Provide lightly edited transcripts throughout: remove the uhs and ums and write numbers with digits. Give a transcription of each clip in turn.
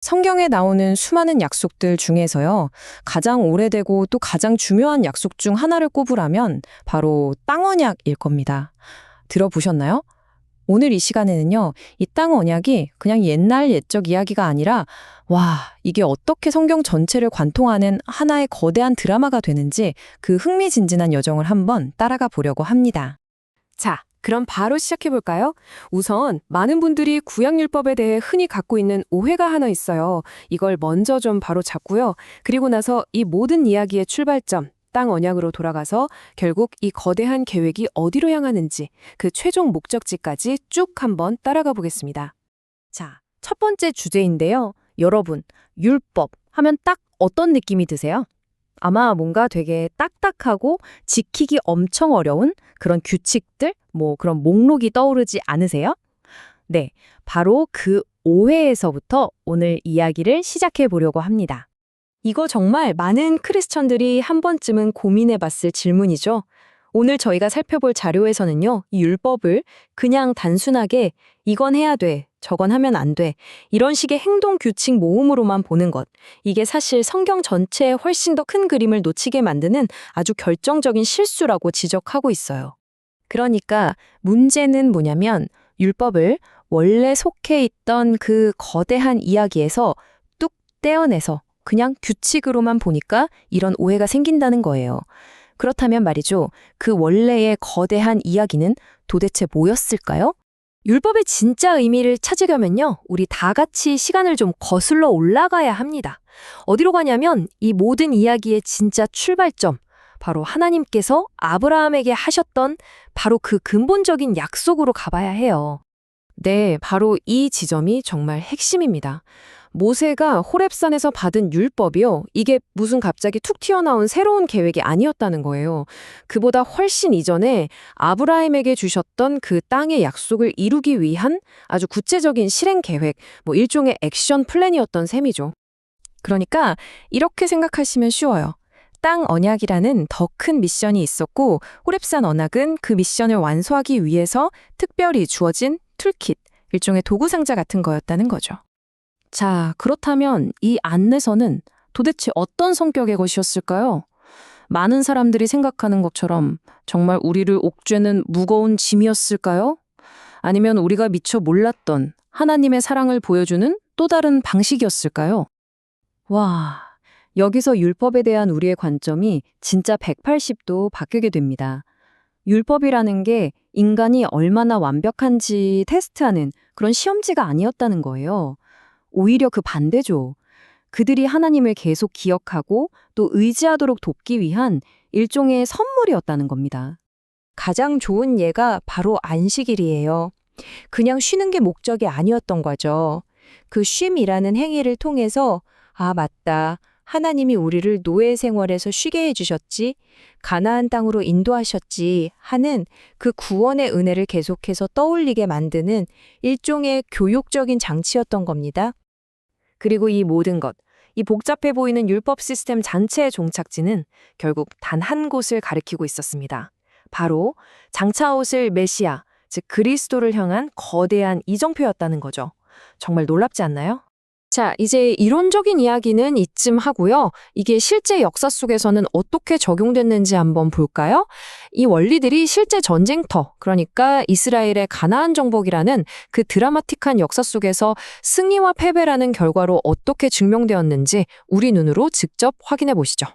성경에 나오는 수많은 약속들 중에서요, 가장 오래되고 또 가장 중요한 약속 중 하나를 꼽으라면 바로 땅 언약일 겁니다. 들어보셨나요? 오늘 이 시간에는요, 이 땅 언약이 그냥 옛날 옛적 이야기가 아니라, 와, 이게 어떻게 성경 전체를 관통하는 하나의 거대한 드라마가 되는지 그 흥미진진한 여정을 한번 따라가 보려고 합니다. 자, 그럼 바로 시작해볼까요? 우선 많은 분들이 구약율법에 대해 흔히 갖고 있는 오해가 하나 있어요. 이걸 먼저 좀 바로 잡고요. 그리고 나서 이 모든 이야기의 출발점, 땅 언약으로 돌아가서 결국 이 거대한 계획이 어디로 향하는지 그 최종 목적지까지 쭉 한번 따라가 보겠습니다. 자, 첫 번째 주제인데요. 여러분, 율법 하면 딱 어떤 느낌이 드세요? 아마 뭔가 되게 딱딱하고 지키기 엄청 어려운 그런 규칙들, 그런 목록이 떠오르지 않으세요? 네, 바로 그 오해에서부터 오늘 이야기를 시작해 보려고 합니다. 이거 정말 많은 크리스천들이 한 번쯤은 고민해 봤을 질문이죠. 오늘 저희가 살펴볼 자료에서는요, 이 율법을 그냥 단순하게 이건 해야 돼, 저건 하면 안 돼, 이런 식의 행동 규칙 모음으로만 보는 것. 이게 사실 성경 전체에 훨씬 더 큰 그림을 놓치게 만드는 아주 결정적인 실수라고 지적하고 있어요. 그러니까 문제는 뭐냐면 율법을 원래 속해 있던 그 거대한 이야기에서 뚝 떼어내서 그냥 규칙으로만 보니까 이런 오해가 생긴다는 거예요. 그렇다면 말이죠. 그 원래의 거대한 이야기는 도대체 뭐였을까요? 율법의 진짜 의미를 찾으려면요. 우리 다 같이 시간을 좀 거슬러 올라가야 합니다. 어디로 가냐면 이 모든 이야기의 진짜 출발점, 바로 하나님께서 아브라함에게 하셨던 바로 그 근본적인 약속으로 가봐야 해요. 네, 바로 이 지점이 정말 핵심입니다. 모세가 호렙산에서 받은 율법이요. 이게 무슨 갑자기 툭 튀어나온 새로운 계획이 아니었다는 거예요. 그보다 훨씬 이전에 아브라함에게 주셨던 그 땅의 약속을 이루기 위한 아주 구체적인 실행 계획, 일종의 액션 플랜이었던 셈이죠. 그러니까 이렇게 생각하시면 쉬워요. 땅 언약이라는 더 큰 미션이 있었고 호렙산 언약은 그 미션을 완수하기 위해서 특별히 주어진 툴킷, 일종의 도구 상자 같은 거였다는 거죠. 자, 그렇다면 이 안내서는 도대체 어떤 성격의 것이었을까요? 많은 사람들이 생각하는 것처럼 정말 우리를 옥죄는 무거운 짐이었을까요? 아니면 우리가 미처 몰랐던 하나님의 사랑을 보여주는 또 다른 방식이었을까요? 와, 여기서 율법에 대한 우리의 관점이 진짜 180도 바뀌게 됩니다. 율법이라는 게 인간이 얼마나 완벽한지 테스트하는 그런 시험지가 아니었다는 거예요. 오히려 그 반대죠. 그들이 하나님을 계속 기억하고 또 의지하도록 돕기 위한 일종의 선물이었다는 겁니다. 가장 좋은 예가 바로 안식일이에요. 그냥 쉬는 게 목적이 아니었던 거죠. 그 쉼이라는 행위를 통해서 맞다. 하나님이 우리를 노예 생활에서 쉬게 해주셨지, 가나안 땅으로 인도하셨지 하는 그 구원의 은혜를 계속해서 떠올리게 만드는 일종의 교육적인 장치였던 겁니다. 그리고 이 모든 것, 이 복잡해 보이는 율법 시스템 전체의 종착지는 결국 단 한 곳을 가리키고 있었습니다. 바로 장차 오실 메시아, 즉 그리스도를 향한 거대한 이정표였다는 거죠. 정말 놀랍지 않나요? 자, 이제 이론적인 이야기는 이쯤 하고요. 이게 실제 역사 속에서는 어떻게 적용됐는지 한번 볼까요? 이 원리들이 실제 전쟁터, 그러니까 이스라엘의 가나안 정복이라는 그 드라마틱한 역사 속에서 승리와 패배라는 결과로 어떻게 증명되었는지 우리 눈으로 직접 확인해 보시죠.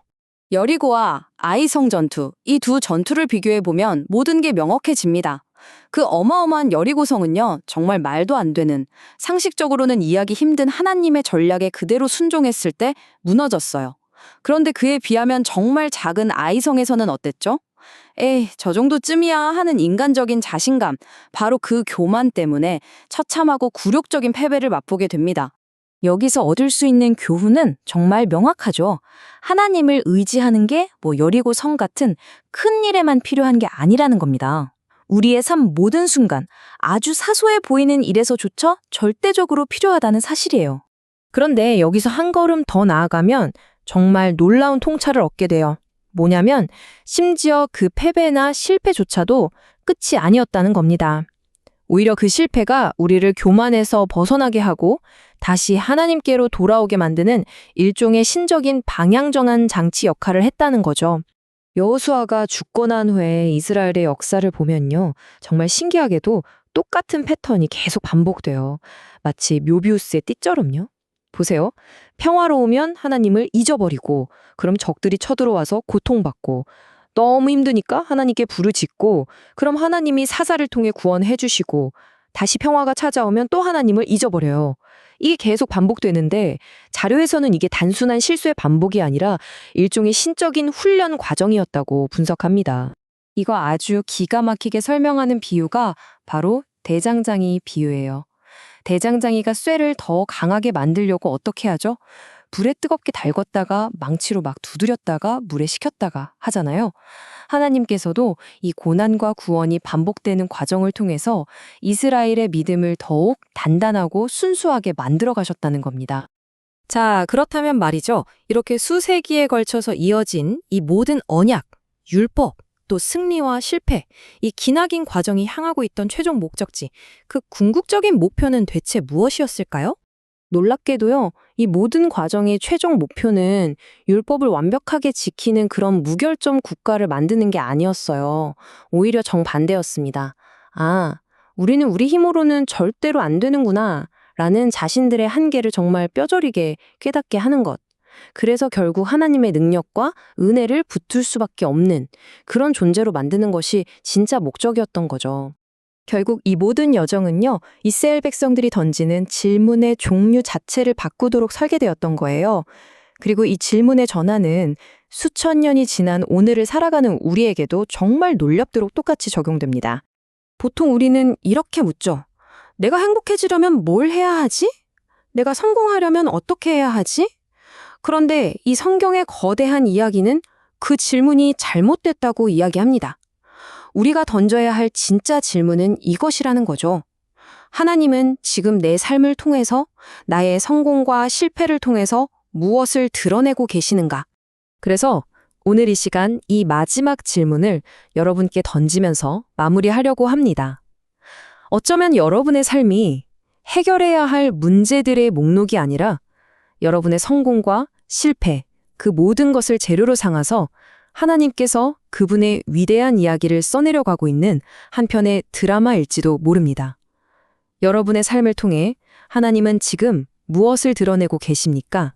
여리고와 아이성 전투, 이 두 전투를 비교해보면 모든 게 명확해집니다. 그 어마어마한 여리고성은요, 정말 말도 안 되는, 상식적으로는 이해하기 힘든 하나님의 전략에 그대로 순종했을 때 무너졌어요. 그런데 그에 비하면 정말 작은 아이성에서는 어땠죠? 에이, 저 정도쯤이야 하는 인간적인 자신감, 바로 그 교만 때문에 처참하고 굴욕적인 패배를 맛보게 됩니다. 여기서 얻을 수 있는 교훈은 정말 명확하죠. 하나님을 의지하는 게 여리고 성 같은 큰 일에만 필요한 게 아니라는 겁니다. 우리의 삶 모든 순간 아주 사소해 보이는 일에서조차 절대적으로 필요하다는 사실이에요. 그런데 여기서 한 걸음 더 나아가면 정말 놀라운 통찰을 얻게 돼요. 뭐냐면 심지어 그 패배나 실패조차도 끝이 아니었다는 겁니다. 오히려 그 실패가 우리를 교만에서 벗어나게 하고 다시 하나님께로 돌아오게 만드는 일종의 신적인 방향 전환 장치 역할을 했다는 거죠. 여호수아가 죽고 난 후에 이스라엘의 역사를 보면요. 정말 신기하게도 똑같은 패턴이 계속 반복돼요. 마치 묘비우스의 띠처럼요. 보세요. 평화로우면 하나님을 잊어버리고, 그럼 적들이 쳐들어와서 고통받고, 너무 힘드니까 하나님께 부르짖고, 그럼 하나님이 사사를 통해 구원해 주시고, 다시 평화가 찾아오면 또 하나님을 잊어버려요. 이게 계속 반복되는데, 자료에서는 이게 단순한 실수의 반복이 아니라 일종의 신적인 훈련 과정이었다고 분석합니다. 이거 아주 기가 막히게 설명하는 비유가 바로 대장장이 비유예요. 대장장이가 쇠를 더 강하게 만들려고 어떻게 하죠? 불에 뜨겁게 달궜다가 망치로 막 두드렸다가 물에 식혔다가 하잖아요. 하나님께서도 이 고난과 구원이 반복되는 과정을 통해서 이스라엘의 믿음을 더욱 단단하고 순수하게 만들어 가셨다는 겁니다. 자, 그렇다면 말이죠. 이렇게 수세기에 걸쳐서 이어진 이 모든 언약, 율법, 또 승리와 실패, 이 기나긴 과정이 향하고 있던 최종 목적지, 그 궁극적인 목표는 대체 무엇이었을까요? 놀랍게도요, 이 모든 과정의 최종 목표는 율법을 완벽하게 지키는 그런 무결점 국가를 만드는 게 아니었어요. 오히려 정반대였습니다. 아, 우리는 우리 힘으로는 절대로 안 되는구나, 라는 자신들의 한계를 정말 뼈저리게 깨닫게 하는 것. 그래서 결국 하나님의 능력과 은혜를 붙을 수밖에 없는 그런 존재로 만드는 것이 진짜 목적이었던 거죠. 결국 이 모든 여정은요, 이스라엘 백성들이 던지는 질문의 종류 자체를 바꾸도록 설계되었던 거예요. 그리고 이 질문의 전환은 수천 년이 지난 오늘을 살아가는 우리에게도 정말 놀랍도록 똑같이 적용됩니다. 보통 우리는 이렇게 묻죠. 내가 행복해지려면 뭘 해야 하지? 내가 성공하려면 어떻게 해야 하지? 그런데 이 성경의 거대한 이야기는 그 질문이 잘못됐다고 이야기합니다. 우리가 던져야 할 진짜 질문은 이것이라는 거죠. 하나님은 지금 내 삶을 통해서 나의 성공과 실패를 통해서 무엇을 드러내고 계시는가? 그래서 오늘 이 시간 이 마지막 질문을 여러분께 던지면서 마무리하려고 합니다. 어쩌면 여러분의 삶이 해결해야 할 문제들의 목록이 아니라 여러분의 성공과 실패, 그 모든 것을 재료로 삼아서 하나님께서 그분의 위대한 이야기를 써내려 가고 있는 한편의 드라마일지도 모릅니다. 여러분의 삶을 통해 하나님은 지금 무엇을 드러내고 계십니까?